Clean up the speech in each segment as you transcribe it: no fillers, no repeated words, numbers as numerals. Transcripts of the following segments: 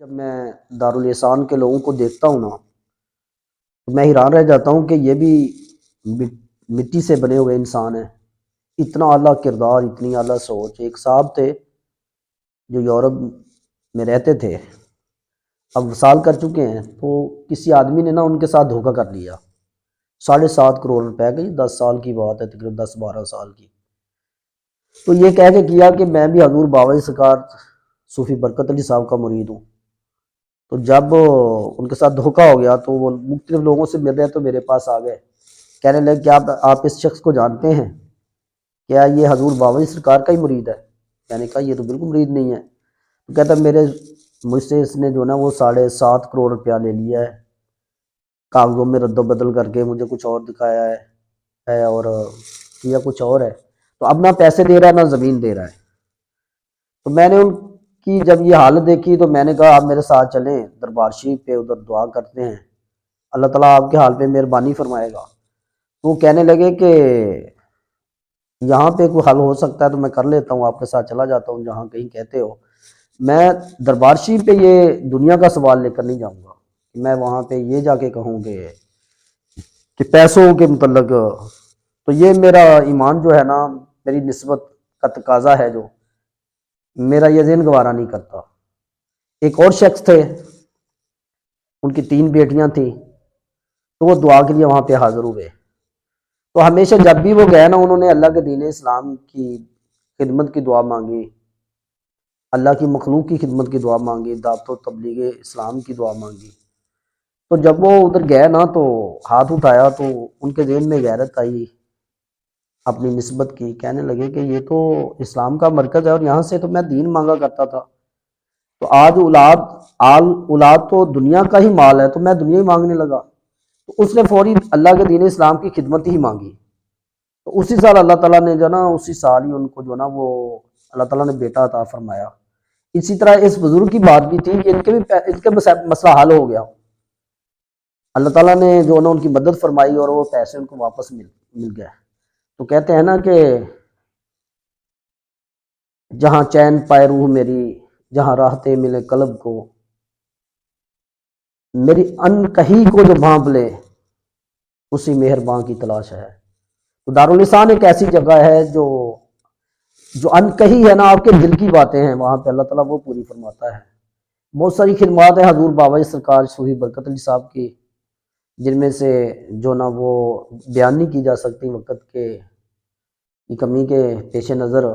جب میں دارالحسان کے لوگوں کو دیکھتا ہوں نا تو میں حیران رہ جاتا ہوں کہ یہ بھی مٹی سے بنے ہوئے انسان ہیں۔ اتنا اعلیٰ کردار، اتنی اعلیٰ سوچ۔ ایک صاحب تھے جو یورپ میں رہتے تھے، اب وصال کر چکے ہیں، تو کسی آدمی نے نا ان کے ساتھ دھوکہ کر لیا 7.5 کروڑ روپے کی، 10 سال کی بات ہے، تقریباً 10-12 سال کی۔ تو یہ کہہ کے کیا کہ میں بھی حضور بابا جی سرکار صوفی برکت علی صاحب کا مرید ہوں۔ تو جب ان کے ساتھ دھوکہ ہو گیا تو وہ مختلف لوگوں سے مل رہے تو میرے پاس آ گئے، کہنے لگے کہ آپ اس شخص کو جانتے ہیں؟ کیا یہ حضور بابا جی سرکار کا ہی مرید ہے؟ میں نے کہا یہ تو بالکل مرید نہیں ہے۔ تو کہتا مجھ سے اس نے جو نا وہ 7.5 کروڑ روپیہ لے لیا ہے، کاغذوں میں رد و بدل کر کے مجھے کچھ اور دکھایا ہے اور کیا کچھ اور ہے۔ تو اب نہ پیسے دے رہا ہے نہ زمین دے رہا ہے۔ تو میں نے ان کی جب یہ حالت دیکھی تو میں نے کہا آپ میرے ساتھ چلیں دربار شریف پہ، ادھر دعا کرتے ہیں، اللہ تعالیٰ آپ کے حال پہ مہربانی فرمائے گا۔ تو وہ کہنے لگے کہ یہاں پہ کوئی حل ہو سکتا ہے تو میں کر لیتا ہوں، آپ کے ساتھ چلا جاتا ہوں جہاں کہیں کہتے ہو۔ میں دربار شریف پہ یہ دنیا کا سوال لے کر نہیں جاؤں گا کہ میں وہاں پہ یہ جا کے کہوں کہ پیسوں کے متعلق۔ تو یہ میرا ایمان جو ہے نا، میری نسبت کا تقاضا ہے، جو میرا یہ ذہن گوارا نہیں کرتا۔ ایک اور شخص تھے، ان کی 3 بیٹیاں تھیں، تو وہ دعا کے لیے وہاں پہ حاضر ہوئے۔ تو ہمیشہ جب بھی وہ گئے نا، انہوں نے اللہ کے دین اسلام کی خدمت کی دعا مانگی، اللہ کی مخلوق کی خدمت کی دعا مانگی، دعوت و تبلیغ اسلام کی دعا مانگی۔ تو جب وہ ادھر گئے نا تو ہاتھ اٹھایا تو ان کے ذہن میں غیرت آئی اپنی نسبت کی، کہنے لگے کہ یہ تو اسلام کا مرکز ہے اور یہاں سے تو میں دین مانگا کرتا تھا، تو آج اولاد تو دنیا کا ہی مال ہے، تو میں دنیا ہی مانگنے لگا۔ تو اس نے فوری اللہ کے دین اسلام کی خدمت ہی مانگی۔ تو اسی سال اللہ تعالیٰ نے جو نا، اسی سال ہی ان کو جو نا وہ اللہ تعالیٰ نے بیٹا عطا فرمایا۔ اسی طرح اس بزرگ کی بات بھی تھی کہ ان کے مسئلہ حل ہو گیا، اللہ تعالیٰ نے جو نا ان کی مدد فرمائی اور وہ پیسے ان کو واپس مل گئے۔ تو کہتے ہیں نا کہ جہاں چین پائے روح میری، جہاں راحتیں ملے قلب کو، میری ان کہی کو جو بھانپ لے، اسی مہرباں کی تلاش ہے۔ تو دارالحسان ایک ایسی جگہ ہے جو ان کہی ہے نا، آپ کے دل کی باتیں ہیں، وہاں پہ اللہ تعالیٰ وہ پوری فرماتا ہے۔ بہت ساری خدمات ہیں حضور بابا جی سرکار صوفی برکت علی صاحب کی، جن میں سے جو نا وہ بیان نہیں کی جا سکتی وقت کے کی کمی کے پیش نظر،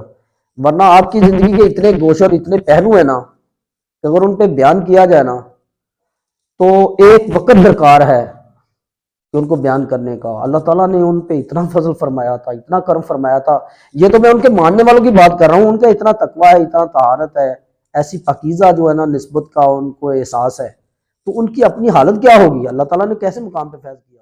ورنہ آپ کی زندگی کے اتنے گوشے اور اتنے پہلو ہیں نا کہ اگر ان پہ بیان کیا جائے نا تو ایک وقت درکار ہے کہ ان کو بیان کرنے کا۔ اللہ تعالیٰ نے ان پہ اتنا فضل فرمایا تھا، اتنا کرم فرمایا تھا۔ یہ تو میں ان کے ماننے والوں کی بات کر رہا ہوں، ان کا اتنا تقویٰ ہے، اتنا طہارت ہے، ایسی پاکیزہ جو ہے نا نسبت کا ان کو احساس ہے، تو ان کی اپنی حالت کیا ہوگی، اللہ تعالیٰ نے کیسے مقام پہ فیض کیا۔